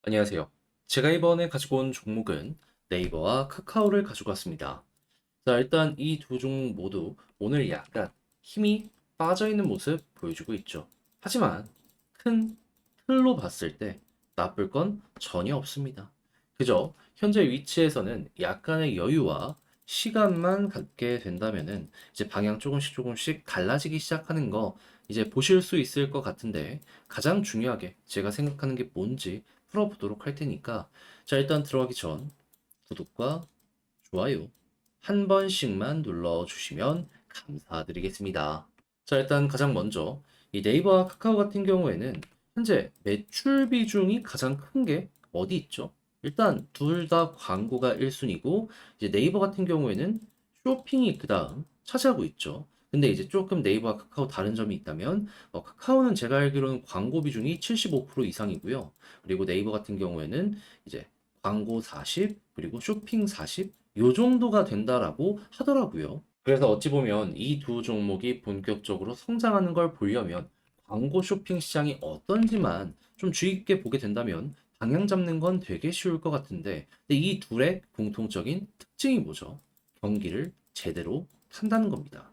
안녕하세요. 제가 이번에 가지고 온 종목은 네이버와 카카오를 가지고 왔습니다. 자, 일단 이 두 종목 모두 오늘 약간 힘이 빠져 있는 모습 보여주고 있죠. 하지만 큰 틀로 봤을 때 나쁠 건 전혀 없습니다. 그저 현재 위치에서는 약간의 여유와 시간만 갖게 된다면은 이제 방향 조금씩 달라지기 시작하는 거 이제 보실 수 있을 것 같은데 가장 중요하게 제가 생각하는 게 뭔지 풀어보도록 할 테니까 자, 일단 들어가기 전 구독과 좋아요 한 번씩만 눌러주시면 감사드리겠습니다. 자, 일단 가장 먼저 이 네이버와 카카오 같은 경우에는 현재 매출 비중이 가장 큰 게 어디 있죠? 일단 둘 다 광고가 1순위고 이제 네이버 같은 경우에는 쇼핑이 그 다음 차지하고 있죠. 근데 이제 조금 네이버와 카카오 다른 점이 있다면 카카오는 제가 알기로는 광고 비중이 75% 이상이고요. 그리고 네이버 같은 경우에는 이제 광고 40, 그리고 쇼핑 40, 요 정도가 된다라고 하더라고요. 그래서 어찌 보면 이 두 종목이 본격적으로 성장하는 걸 보려면 광고 쇼핑 시장이 어떤지만 좀 주의 깊게 보게 된다면 방향 잡는 건 되게 쉬울 것 같은데, 근데 이 둘의 공통적인 특징이 뭐죠? 경기를 제대로 탄다는 겁니다.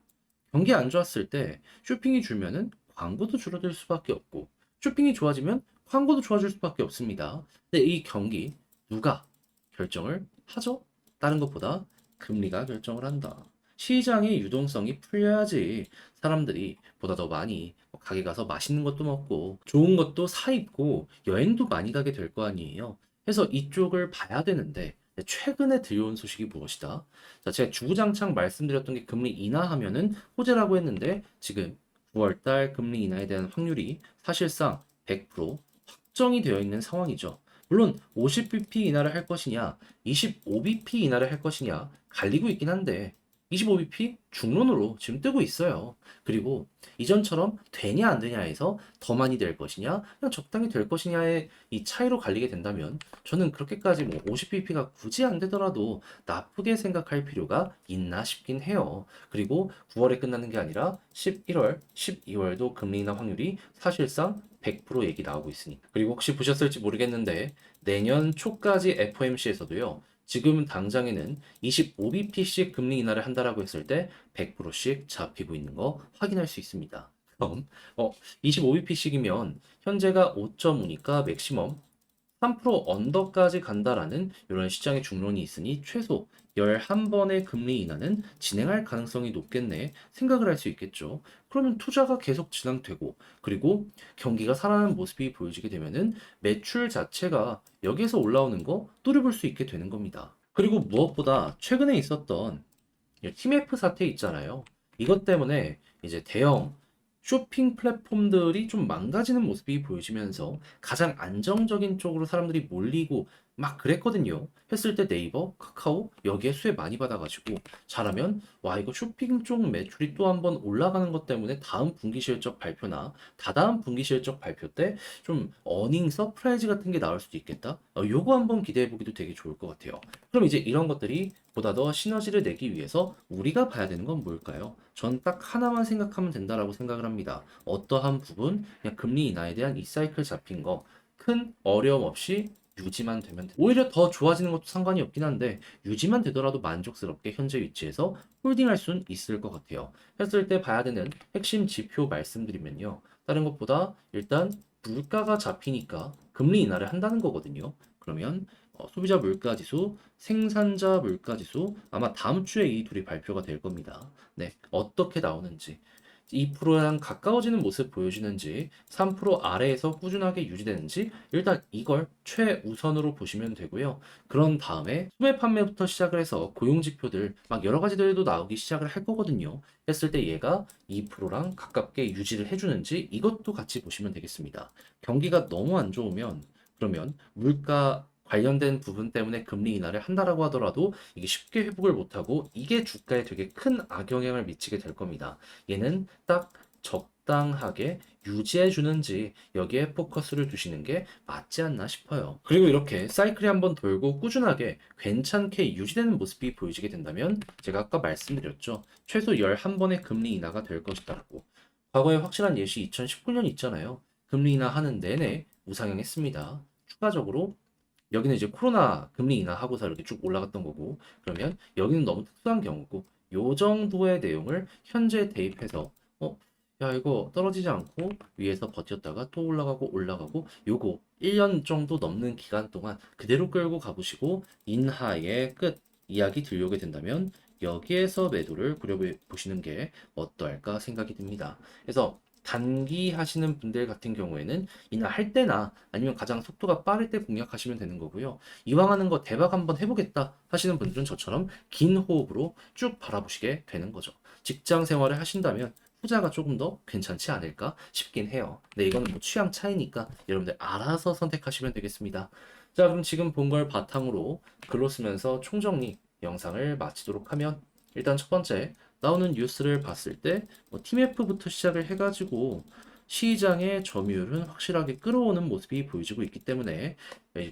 경기 안 좋았을 때 쇼핑이 줄면은 광고도 줄어들 수밖에 없고, 쇼핑이 좋아지면 광고도 좋아질 수밖에 없습니다. 근데 이 경기 누가 결정을 하죠? 다른 것보다 금리가 결정을 한다. 시장의 유동성이 풀려야지 사람들이 보다 더 많이 가게 가서 맛있는 것도 먹고 좋은 것도 사 입고 여행도 많이 가게 될 거 아니에요. 그래서 이쪽을 봐야 되는데 최근에 들려온 소식이 무엇이다? 자, 제가 주구장창 말씀드렸던 게 금리 인하하면은 호재라고 했는데 지금 9월달 금리 인하에 대한 확률이 사실상 100% 확정이 되어 있는 상황이죠. 물론 50bp 인하를 할 것이냐, 25bp 인하를 할 것이냐 갈리고 있긴 한데 25bp 중론으로 지금 뜨고 있어요. 그리고 이전처럼 되냐 안 되냐에서 더 많이 될 것이냐, 그냥 적당히 될 것이냐의 이 차이로 갈리게 된다면 저는 그렇게까지 뭐 50bp가 굳이 안 되더라도 나쁘게 생각할 필요가 있나 싶긴 해요. 그리고 9월에 끝나는 게 아니라 11월, 12월도 금리 인하 확률이 사실상 100% 얘기 나오고 있으니까. 그리고 혹시 보셨을지 모르겠는데 내년 초까지 FOMC에서도요. 지금 당장에는 25bp씩 금리 인하를 한다라고 했을 때 100%씩 잡히고 있는 거 확인할 수 있습니다. 그럼 25bp씩이면 현재가 5.5니까 맥시멈 3% 언더까지 간다라는 이런 시장의 중론이 있으니 최소 11번의 금리 인하는 진행할 가능성이 높겠네 생각을 할 수 있겠죠. 그러면 투자가 계속 진행되고 그리고 경기가 살아나는 모습이 보여지게 되면은 매출 자체가 여기에서 올라오는 거 노려볼 수 있게 되는 겁니다. 그리고 무엇보다 최근에 있었던 TMF 사태 있잖아요. 이것 때문에 이제 대형 쇼핑 플랫폼들이 좀 망가지는 모습이 보여지면서 가장 안정적인 쪽으로 사람들이 몰리고 막 그랬거든요. 했을 때 네이버, 카카오 여기에 수혜 많이 받아가지고 잘하면 와 이거 쇼핑 쪽 매출이 또 한번 올라가는 것 때문에 다음 분기 실적 발표나 다다음 분기 실적 발표 때 좀 어닝 서프라이즈 같은 게 나올 수도 있겠다. 요거 한번 기대해 보기도 되게 좋을 것 같아요. 그럼 이제 이런 것들이 보다 더 시너지를 내기 위해서 우리가 봐야 되는 건 뭘까요? 전 딱 하나만 생각하면 된다라고 생각을 합니다. 어떠한 부분, 그냥 금리 인하에 대한 이 사이클 잡힌 거, 큰 어려움 없이 유지만 되면 돼. 오히려 더 좋아지는 것도 상관이 없긴 한데, 유지만 되더라도 만족스럽게 현재 위치에서 홀딩할 수는 있을 것 같아요. 했을 때 봐야 되는 핵심 지표 말씀드리면요. 다른 것보다 일단 물가가 잡히니까 금리 인하를 한다는 거거든요. 그러면 소비자 물가 지수, 생산자 물가 지수 아마 다음 주에 이 둘이 발표가 될 겁니다. 네, 어떻게 나오는지 2%랑 가까워지는 모습 보여주는지 3% 아래에서 꾸준하게 유지되는지 일단 이걸 최우선으로 보시면 되고요. 그런 다음에 소매 판매부터 시작을 해서 고용 지표들 막 여러 가지들도 나오기 시작을 할 거거든요. 했을 때 얘가 2%랑 가깝게 유지를 해주는지 이것도 같이 보시면 되겠습니다. 경기가 너무 안 좋으면 그러면 물가 관련된 부분 때문에 금리 인하를 한다라고 하더라도 이게 쉽게 회복을 못하고 이게 주가에 되게 큰 악영향을 미치게 될 겁니다. 얘는 딱 적당하게 유지해 주는지 여기에 포커스를 두시는 게 맞지 않나 싶어요. 그리고 이렇게 사이클이 한번 돌고 꾸준하게 괜찮게 유지되는 모습이 보여지게 된다면 제가 아까 말씀드렸죠. 최소 11번의 금리 인하가 될 것이다라고. 과거에 확실한 예시 2019년 있잖아요. 금리 인하 하는 내내 우상향했습니다. 추가적으로 여기는 이제 코로나 금리 인하하고서 이렇게 쭉 올라갔던 거고, 그러면 여기는 너무 특수한 경우고, 요 정도의 내용을 현재 대입해서 야, 이거 떨어지지 않고 위에서 버텼다가 또 올라가고 올라가고 요거 1년 정도 넘는 기간 동안 그대로 끌고 가보시고 인하의 끝 이야기 들려오게 된다면 여기에서 매도를 부려보시는 게 어떨까 생각이 듭니다. 그래서 단기 하시는 분들 같은 경우에는 인하할 때나 아니면 가장 속도가 빠를 때 공략하시면 되는 거고요. 이왕 하는 거 대박 한번 해보겠다 하시는 분들은 저처럼 긴 호흡으로 쭉 바라보시게 되는 거죠. 직장 생활을 하신다면 후자가 조금 더 괜찮지 않을까 싶긴 해요. 네, 이거는 뭐 취향 차이니까 여러분들 알아서 선택하시면 되겠습니다. 자, 그럼 지금 본 걸 바탕으로 글로 쓰면서 총정리 영상을 마치도록 하면 일단 첫 번째 나오는 뉴스를 봤을 때뭐 TMF부터 시작을 해가지고 시장의 점유율은 확실하게 끌어오는 모습이 보여지고 있기 때문에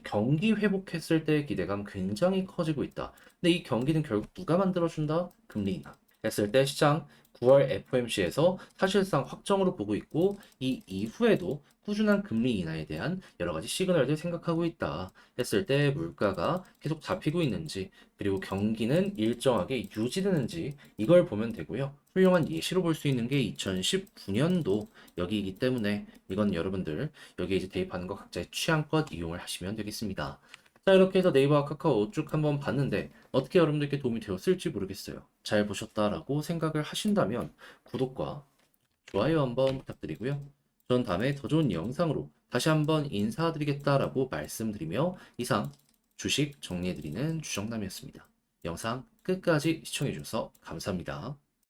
경기 회복했을 때 기대감 굉장히 커지고 있다. 근데 이 경기는 결국 누가 만들어준다? 금리 인하. 했을 때 시장 9월 FOMC에서 사실상 확정으로 보고 있고 이 이후에도 꾸준한 금리 인하에 대한 여러 가지 시그널들 생각하고 있다 했을 때 물가가 계속 잡히고 있는지 그리고 경기는 일정하게 유지되는지 이걸 보면 되고요. 훌륭한 예시로 볼 수 있는 게 2019년도 여기이기 때문에 이건 여러분들 여기에 이제 대입하는 거 각자의 취향껏 이용을 하시면 되겠습니다. 자, 이렇게 해서 네이버와 카카오 쭉 한번 봤는데 어떻게 여러분들께 도움이 되었을지 모르겠어요. 잘 보셨다라고 생각을 하신다면 구독과 좋아요 한번 부탁드리고요. 전 다음에 더 좋은 영상으로 다시 한번 인사드리겠다라고 말씀드리며 이상 주식 정리해드리는 주정남이었습니다. 영상 끝까지 시청해주셔서 감사합니다.